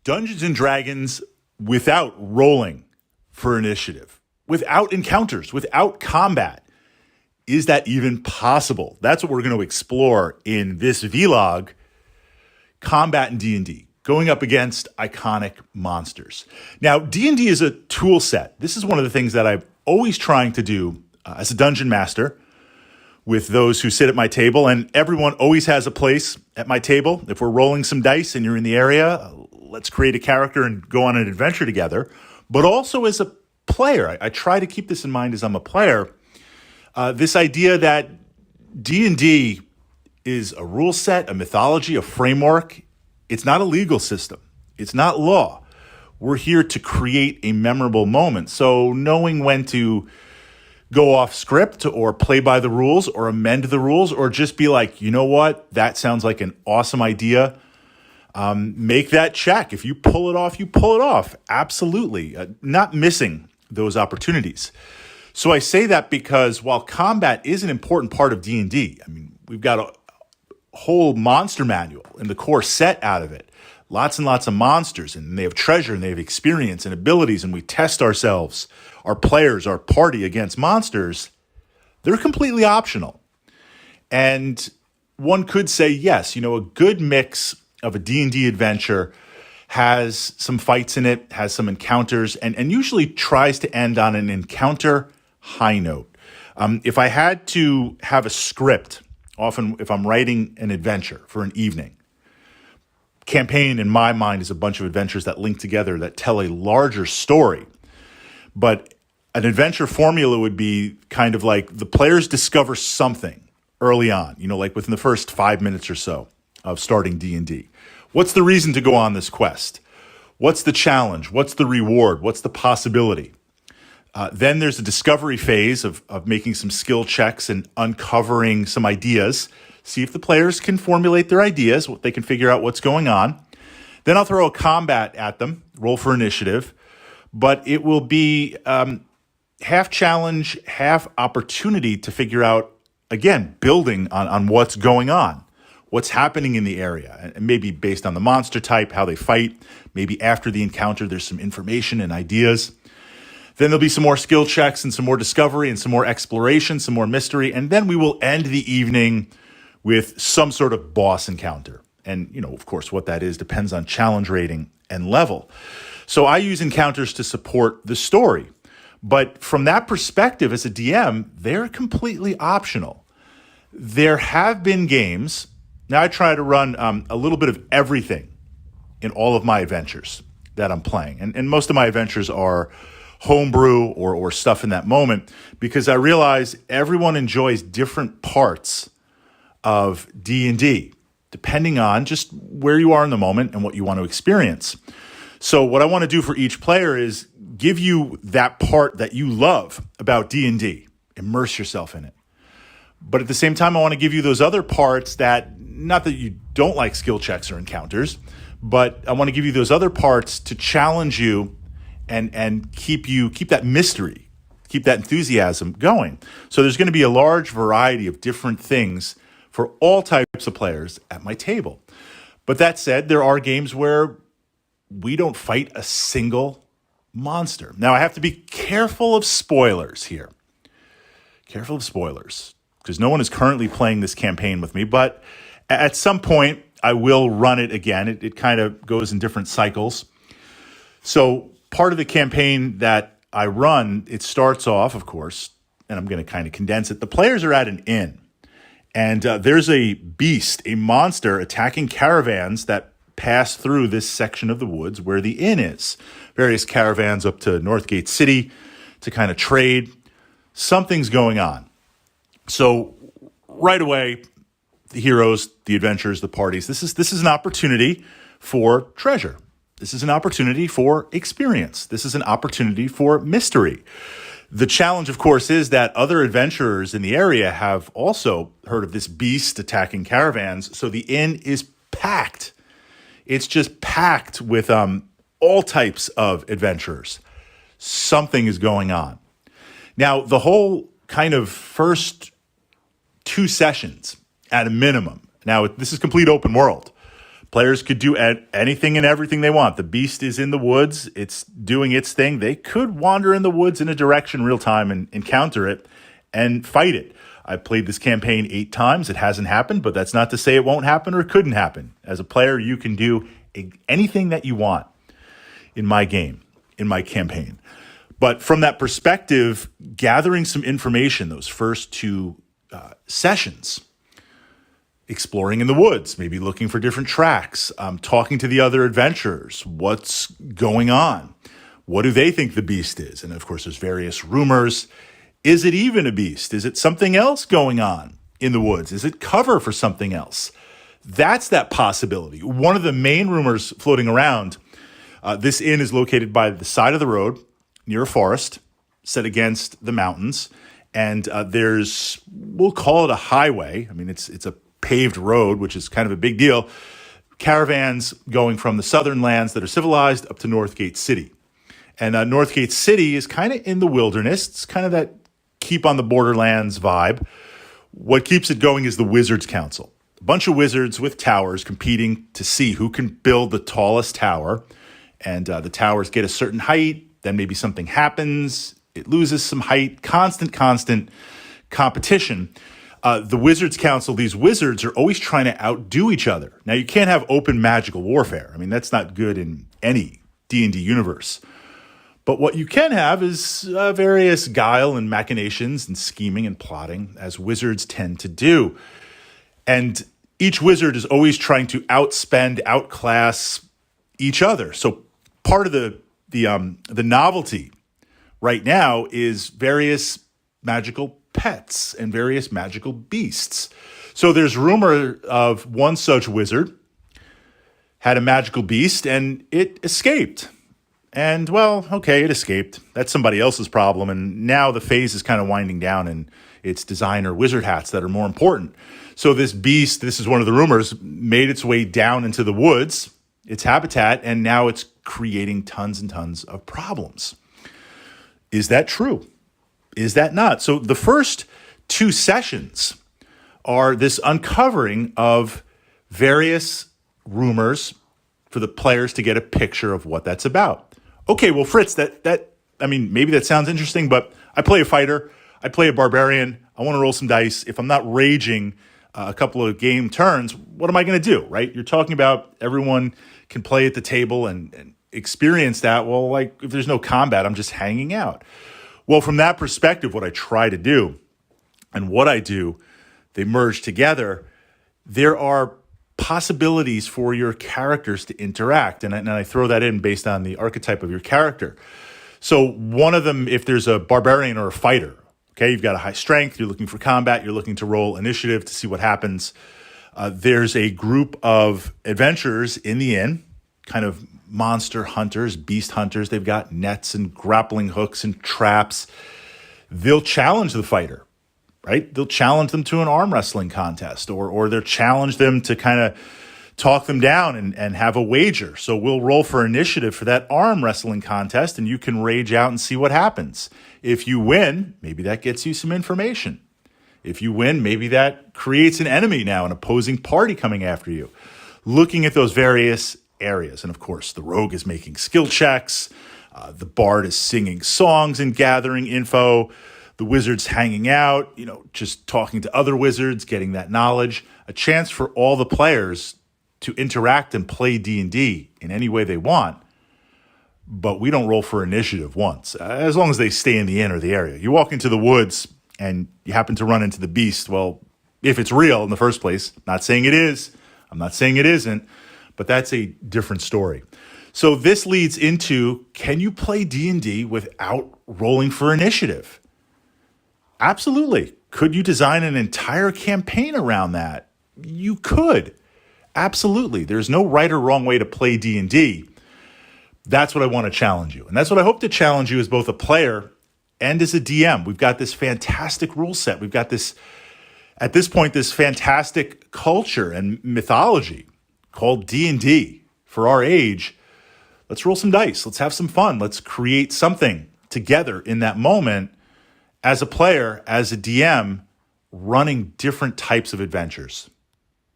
Dungeons and Dragons without rolling for initiative, without encounters, without combat. Is that even possible? That's what we're going to explore in this vlog, Combat in D&D, going up against iconic monsters. Now, D&D is a tool set. This is one of the things that I'm always trying to do as a dungeon master with those who sit at my table, and everyone always has a place at my table. If we're rolling some dice and you're in the area, let's create a character and go on an adventure together. But also as a player, I try to keep this in mind as I'm a player, this idea that D&D is a rule set, a mythology, a framework. It's not a legal system. It's not law. We're here to create a memorable moment. So knowing when to go off script or play by the rules or amend the rules or just be like, you know what, that sounds like an awesome idea. Make that check. If you pull it off, you pull it off. Absolutely. Not missing those opportunities. So I say that because while combat is an important part of D&D, I mean, we've got a whole monster manual and the core set out of it. Lots and lots of monsters, and they have treasure, and they have experience and abilities, and we test ourselves, our players, our party against monsters. They're completely optional. And one could say, yes, a good mix of a D&D adventure has some fights in it, has some encounters, and usually tries to end on an encounter high note. If I had to have a script, often if I'm writing an adventure for an evening, campaign in my mind is a bunch of adventures that link together that tell a larger story. But an adventure formula would be kind of like the players discover something early on, like within the first 5 minutes or so of starting D&D. What's the reason to go on this quest? What's the challenge? What's the reward? What's the possibility? Then there's a discovery phase of making some skill checks and uncovering some ideas. See if the players can formulate their ideas, they can figure out what's going on. Then I'll throw a combat at them, roll for initiative, but it will be half challenge, half opportunity to figure out, again, building on what's going on, what's happening in the area, and maybe based on the monster type, how they fight. Maybe after the encounter, there's some information and ideas. Then there'll be some more skill checks and some more discovery and some more exploration, some more mystery, and then we will end the evening with some sort of boss encounter. And, of course, what that is depends on challenge rating and level. So I use encounters to support the story. But from that perspective, as a DM, they're completely optional. There have been games. Now I try to run a little bit of everything in all of my adventures that I'm playing. And most of my adventures are homebrew or stuff in that moment because I realize everyone enjoys different parts of D&D, depending on just where you are in the moment and what you want to experience. So what I want to do for each player is give you that part that you love about D&D. Immerse yourself in it. But at the same time, I want to give you those other parts that, not that you don't like skill checks or encounters, but I want to give you those other parts to challenge you and keep that mystery, keep that enthusiasm going. So there's going to be a large variety of different things for all types of players at my table. But that said, there are games where we don't fight a single monster. Now, I have to be careful of spoilers here. Careful of spoilers, because no one is currently playing this campaign with me, but at some point, I will run it again. It kind of goes in different cycles. So part of the campaign that I run, it starts off, of course, and I'm going to kind of condense it. The players are at an inn. And there's a beast, a monster attacking caravans that pass through this section of the woods where the inn is. Various caravans up to Northgate City to kind of trade. Something's going on. So right away, the heroes, the adventurers, the parties, this is an opportunity for treasure. This is an opportunity for experience. This is an opportunity for mystery. The challenge, of course, is that other adventurers in the area have also heard of this beast attacking caravans. So the inn is packed. It's just packed with all types of adventurers. Something is going on. Now, the whole kind of first 2 sessions at a minimum. Now, this is complete open world. Players could do anything and everything they want. The beast is in the woods. It's doing its thing. They could wander in the woods in a direction real time and encounter it and fight it. I've played this campaign 8 times. It hasn't happened, but that's not to say it won't happen or it couldn't happen. As a player, you can do anything that you want in my game, in my campaign. But from that perspective, gathering some information, those first 2 sessions, exploring in the woods, maybe looking for different tracks, talking to the other adventurers, what's going on, what do they think the beast is? And of course, there's various rumors. Is it even a beast? Is it something else going on in the woods? Is it cover for something else? That's that possibility. One of the main rumors floating around, this inn is located by the side of the road near a forest set against the mountains. And there's, we'll call it a highway. I mean, it's a paved road, which is kind of a big deal. Caravans going from the southern lands that are civilized up to Northgate City. And Northgate City is kind of in the wilderness. It's kind of that keep on the borderlands vibe. What keeps it going is the Wizards Council. A bunch of wizards with towers competing to see who can build the tallest tower. And the towers get a certain height. Then maybe something happens. It loses some height. Constant competition. The Wizards Council, these wizards are always trying to outdo each other. Now, you can't have open magical warfare. I mean, that's not good in any D&D universe. But what you can have is various guile and machinations and scheming and plotting, as wizards tend to do. And each wizard is always trying to outspend, outclass each other. So part of the novelty right now is various magical pets and various magical beasts. So there's rumor of one such wizard had a magical beast and it escaped. And, well, okay, it escaped. That's somebody else's problem. And now the phase is kind of winding down and it's designer wizard hats that are more important. So this beast, this is one of the rumors, made its way down into the woods, its habitat, and now it's creating tons and tons of problems. Is that true? Is that not? So the first 2 sessions are this uncovering of various rumors for the players to get a picture of what that's about. Okay, well, Fritz, maybe that sounds interesting, but I play a fighter, I play a barbarian, I want to roll some dice. If I'm not raging a couple of game turns, what am I going to do, right? You're talking about everyone can play at the table and experience that. Well, like, if there's no combat, I'm just hanging out. Well, from that perspective, what I try to do and what I do, they merge together. There are possibilities for your characters to interact. And I throw that in based on the archetype of your character. So one of them, if there's a barbarian or a fighter, okay, you've got a high strength, you're looking for combat, you're looking to roll initiative to see what happens. There's a group of adventurers in the inn, kind of monster hunters, beast hunters. They've got nets and grappling hooks and traps. They'll challenge the fighter. Right? They'll challenge them to an arm wrestling contest or they'll challenge them to kind of talk them down and have a wager. So we'll roll for initiative for that arm wrestling contest and you can rage out and see what happens. If you win, maybe that gets you some information. If you win, maybe that creates an enemy now, an opposing party coming after you. Looking at those various areas. And of course, the rogue is making skill checks. The bard is singing songs and gathering info. The wizard's hanging out, just talking to other wizards, getting that knowledge, a chance for all the players to interact and play D&D in any way they want. But we don't roll for initiative once, as long as they stay in the inn or the area. You walk into the woods and you happen to run into the beast. Well, if it's real in the first place, not saying it is, I'm not saying it isn't, but that's a different story. So this leads into, can you play D&D without rolling for initiative? Absolutely. Could you design an entire campaign around that? You could. Absolutely. There's no right or wrong way to play D&D. That's what I want to challenge you. And that's what I hope to challenge you as both a player and as a DM. We've got this fantastic rule set. We've got this, at this point, this fantastic culture and mythology called D&D for our age. Let's roll some dice. Let's have some fun. Let's create something together in that moment. As a player, as a DM, running different types of adventures.